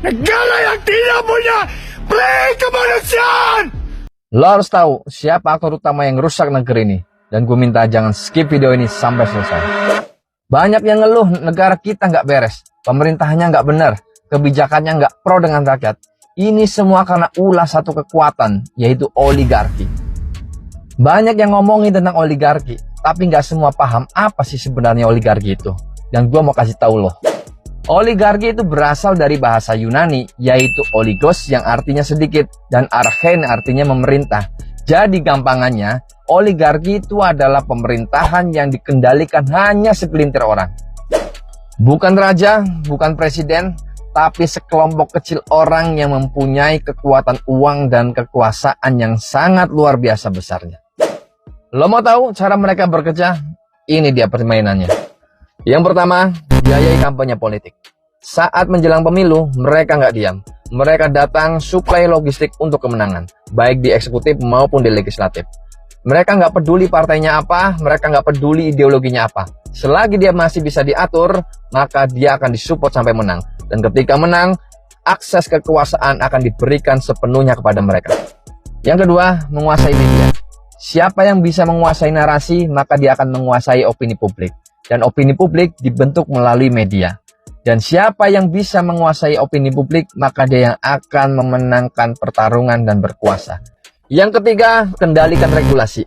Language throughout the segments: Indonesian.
Negara yang tidak punya peri kemanusiaan. Lo harus tahu siapa aktor utama yang rusak negeri ini. Dan gue minta jangan skip video ini sampai selesai. Banyak yang ngeluh negara kita nggak beres. Pemerintahnya nggak benar. Kebijakannya nggak pro dengan rakyat. Ini semua karena ulah satu kekuatan, yaitu oligarki. Banyak yang ngomongin tentang oligarki, tapi nggak semua paham apa sih sebenarnya oligarki itu. Dan gue mau kasih tahu lo. Oligarki itu berasal dari bahasa Yunani, yaitu oligos yang artinya sedikit, dan archen artinya memerintah. Jadi gampangannya, oligarki itu adalah pemerintahan yang dikendalikan hanya segelintir orang. Bukan raja, bukan presiden, tapi sekelompok kecil orang yang mempunyai kekuatan uang dan kekuasaan yang sangat luar biasa besarnya. Lo mau tahu cara mereka bekerja? Ini dia permainannya. Yang pertama, biayai kampanye politik. Saat menjelang pemilu, mereka nggak diam. Mereka datang suplai logistik untuk kemenangan, baik di eksekutif maupun di legislatif. Mereka nggak peduli partainya apa, mereka nggak peduli ideologinya apa. Selagi dia masih bisa diatur, maka dia akan disupport sampai menang. Dan ketika menang, akses kekuasaan akan diberikan sepenuhnya kepada mereka. Yang kedua, menguasai media. Siapa yang bisa menguasai narasi, maka dia akan menguasai opini publik. Dan opini publik dibentuk melalui media. Dan siapa yang bisa menguasai opini publik, maka dia yang akan memenangkan pertarungan dan berkuasa. Yang ketiga, kendalikan regulasi.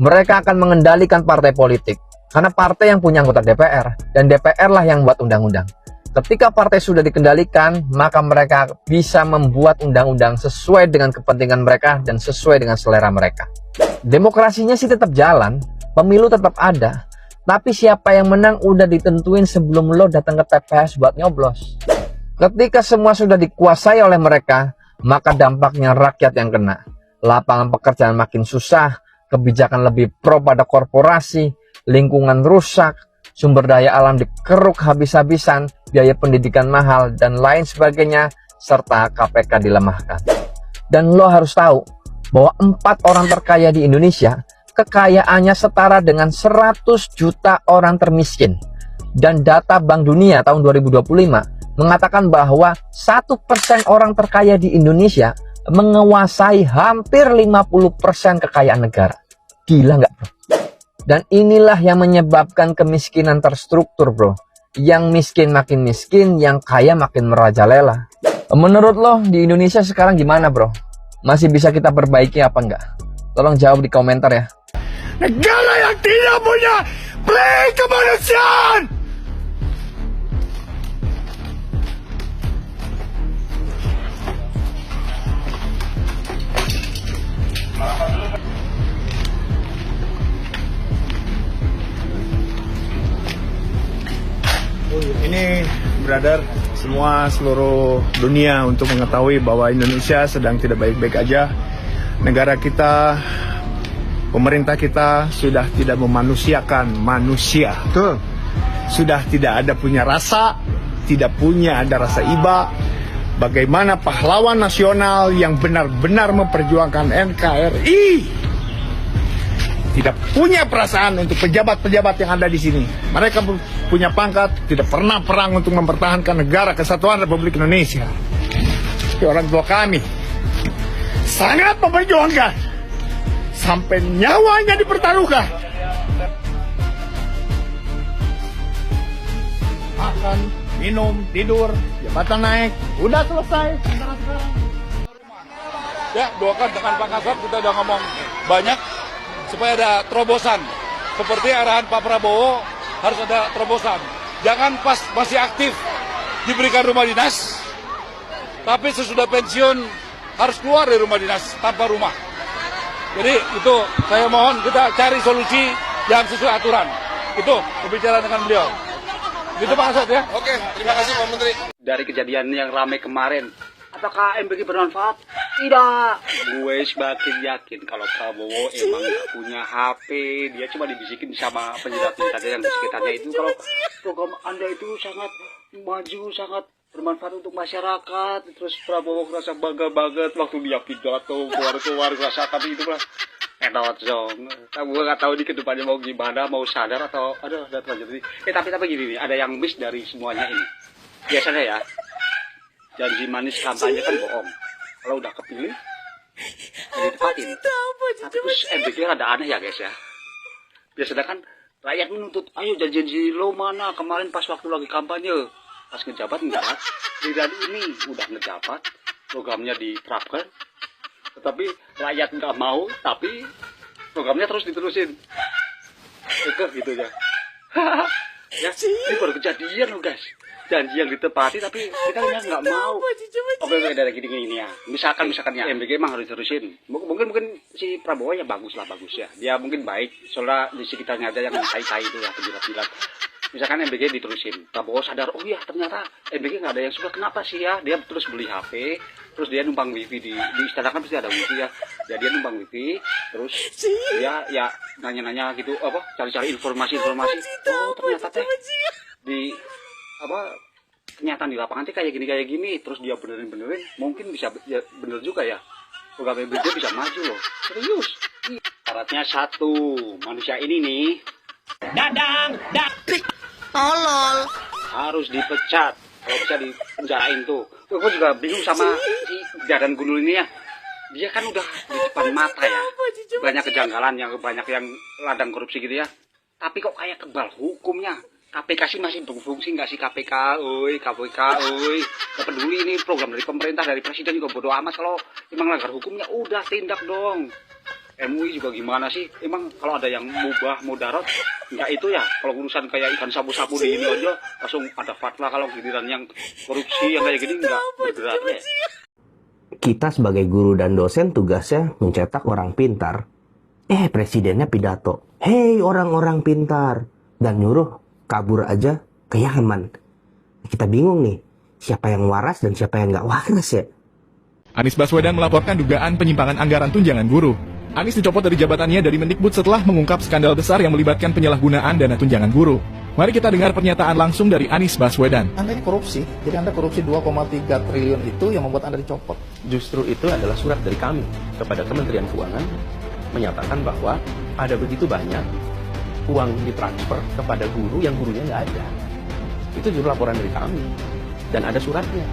Mereka akan mengendalikan partai politik. Karena partai yang punya anggota DPR. Dan DPR lah yang buat undang-undang. Ketika partai sudah dikendalikan, maka mereka bisa membuat undang-undang sesuai dengan kepentingan mereka dan sesuai dengan selera mereka. Demokrasinya sih tetap jalan, pemilu tetap ada. Tapi siapa yang menang udah ditentuin sebelum lo datang ke TPS buat nyoblos. Ketika semua sudah dikuasai oleh mereka, maka dampaknya rakyat yang kena. Lapangan pekerjaan makin susah, kebijakan lebih pro pada korporasi, lingkungan rusak, sumber daya alam dikeruk habis-habisan, biaya pendidikan mahal, dan lain sebagainya, serta KPK dilemahkan. Dan lo harus tahu bahwa 4 orang terkaya di Indonesia, kekayaannya setara dengan 100 juta orang termiskin. Dan data Bank Dunia tahun 2025 mengatakan bahwa 1% orang terkaya di Indonesia menguasai hampir 50% kekayaan negara. Gila nggak, bro? Dan inilah yang menyebabkan kemiskinan terstruktur, bro. Yang miskin makin miskin, yang kaya makin merajalela. Menurut lo, di Indonesia sekarang gimana, bro? Masih bisa kita perbaiki apa enggak? Tolong jawab di komentar ya. Negara yang tidak punya peri kemanusiaan. Ini brother, semua seluruh dunia untuk mengetahui bahwa Indonesia sedang tidak baik-baik aja. Negara kita, pemerintah kita sudah tidak memanusiakan manusia. Betul. Sudah tidak ada punya rasa, tidak punya ada rasa iba. Bagaimana pahlawan nasional yang benar-benar memperjuangkan NKRI tidak punya perasaan untuk pejabat-pejabat yang ada di sini. Mereka punya pangkat, tidak pernah perang untuk mempertahankan negara kesatuan Republik Indonesia. Tapi orang tua kami sangat memperjuangkan sampai nyawanya dipertaruhkan. Makan, minum, tidur, jabatan naik, udah selesai. Ya, doakan dengan Pak Kasat, kita udah ngomong banyak supaya ada terobosan. Seperti arahan Pak Prabowo, harus ada terobosan. Jangan pas masih aktif diberikan rumah dinas, tapi sesudah pensiun harus keluar dari rumah dinas tanpa rumah. Jadi itu saya mohon kita cari solusi yang sesuai aturan. Itu pembicaraan dengan beliau. Gitu Pak Kasat ya. Oke, terima kasih Pak Menteri. Dari kejadian yang ramai kemarin, apakah MBG bermanfaat? Tidak. Gue semakin yakin kalau Prabowo emang gak punya HP, dia cuma dibisikin sama penjilat-penjilat yang di sekitarnya itu kalau program Anda itu sangat maju, sangat bermanfaat untuk masyarakat. Terus Prabowo merasa bangga banget waktu dia pidato keluar rasa, tapi itu lah enak dong. Gue gak tahu di kedepannya mau gimana, mau sadar atau ada terjadi. Tapi gini nih, ada yang miss dari semuanya ini. Biasanya ya, janji manis kampanye kan bohong. Kalau udah kepilih, jadi tepatin. Tapi terus MBG rada aneh ya guys ya. Biasanya kan rakyat menuntut, ayo janji lo mana kemarin pas waktu lagi kampanye. Pas ngejabat enggak. Tidak ini udah ngejabat, programnya diterapkan. Tetapi rakyat nggak mau, tapi programnya terus diterusin. Itu gitu ya. Ya, ini baru kejadian loh guys. Janji yang ditepati tapi kita nggak mau. Oke, dari gini ya. Misalkan ya MBG emang harus terusin. Mungkin si Prabowo ya bagus ya. Dia mungkin baik. Soalnya di sekitarnya ada yang tai-tai itu ya, penjilat-penjilat. Misalkan MBG diterusin. Prabowo sadar, oh iya ternyata MBG nggak ada yang suka. Kenapa sih ya? Dia terus beli HP, terus dia numpang wifi di istana kan pasti ada wifi ya. Ya dia numpang wifi, terus dia ya nanya-nanya gitu, cari-cari informasi. Oh ternyata teh di kenyataan di lapangan kayak gini, terus dia benerin, mungkin bisa ya, bener juga ya, program MBG bisa maju loh, serius. Syaratnya satu, manusia ini nih Tolol. harus dipecat, kalau bisa dipenjarain tuh. Gue juga bingung sama si Dadan Gundul ini ya, dia kan udah di depan mata ya, banyak kejanggalan, banyak yang ladang korupsi gitu ya, tapi kok kayak kebal hukumnya. KPK sih masih berfungsi nggak sih KPK, nggak peduli ini program dari pemerintah, dari presiden juga bodo amat. Kalau emang langgar hukumnya udah tindak dong. MUI juga gimana sih, emang kalau ada yang mubah mudarat nggak itu ya, kalau urusan kayak ikan sapu-sapu di ini aja langsung ada fatwa, kalau giliran yang korupsi yang kayak gini nggak bergerak ya. Kita sebagai guru dan dosen tugasnya mencetak orang pintar. Presidennya pidato, hei orang-orang pintar, dan nyuruh kabur aja ke Yaman. Kita bingung nih, siapa yang waras dan siapa yang nggak waras ya. Anies Baswedan melaporkan dugaan penyimpangan anggaran tunjangan guru. Anies dicopot dari jabatannya dari Mendikbud setelah mengungkap skandal besar yang melibatkan penyalahgunaan dana tunjangan guru. Mari kita dengar pernyataan langsung dari Anies Baswedan. Anda ini korupsi, jadi Anda korupsi 2,3 triliun itu yang membuat Anda dicopot. Justru itu adalah surat dari kami kepada Kementerian Keuangan menyatakan bahwa ada begitu banyak uang ditransfer kepada guru yang gurunya nggak ada. Itu justru laporan dari kami dan ada suratnya.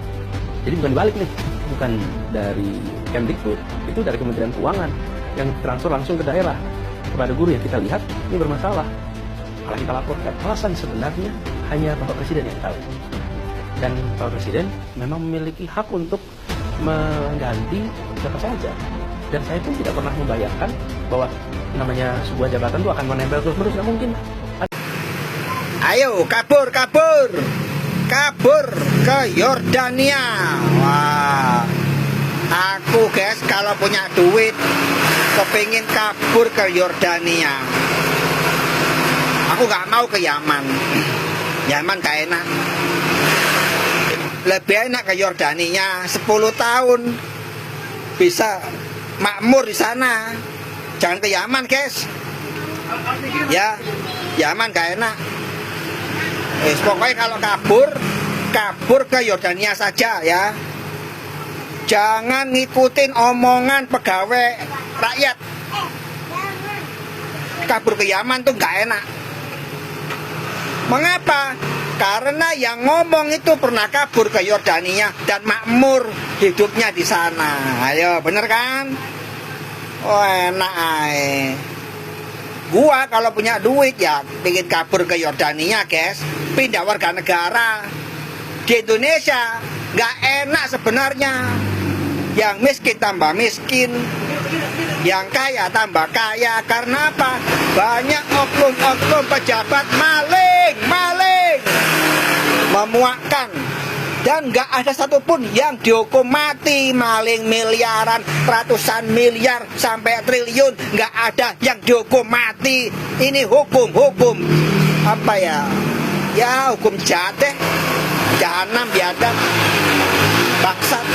Jadi bukan dibalik nih, bukan dari Kemdikbud, itu dari Kementerian Keuangan yang transfer langsung ke daerah kepada guru yang kita lihat ini bermasalah. Malah kita laporkan. Alasan sebenarnya hanya Bapak Presiden yang tahu. Dan Bapak Presiden memang memiliki hak untuk mengganti siapa saja. Dan saya pun tidak pernah membayangkan bahwa namanya sebuah jabatan itu akan menempel terus-menerus, nggak mungkin. Ayo kabur ke Yordania. Wah, aku guys kalau punya duit kepingin kabur ke Yordania. Aku nggak mau ke Yaman. Yaman gak enak. Lebih enak ke Yordania. 10 tahun bisa makmur di sana. Jangan ke Yaman guys. Ya, Yaman gak enak. Pokoknya kalau kabur ke Yordania saja ya. Jangan ngikutin omongan pegawai rakyat. Kabur ke Yaman tuh gak enak. Mengapa? Karena yang ngomong itu pernah kabur ke Yordania dan makmur hidupnya di sana. Ayo, bener kan? Oh enak aja. Gua kalau punya duit ya pengen kabur ke Yordania guys, pindah warga negara. Di Indonesia gak enak sebenarnya. Yang miskin tambah miskin, yang kaya tambah kaya. Karena apa? Banyak oknum-oknum pejabat maling memuakkan. Dan gak ada satupun yang dihukum mati. Maling miliaran, ratusan miliar sampai triliun, gak ada yang dihukum mati. Ini hukum apa ya? Ya hukum jahat deh. Jahanam biadab, bangsat.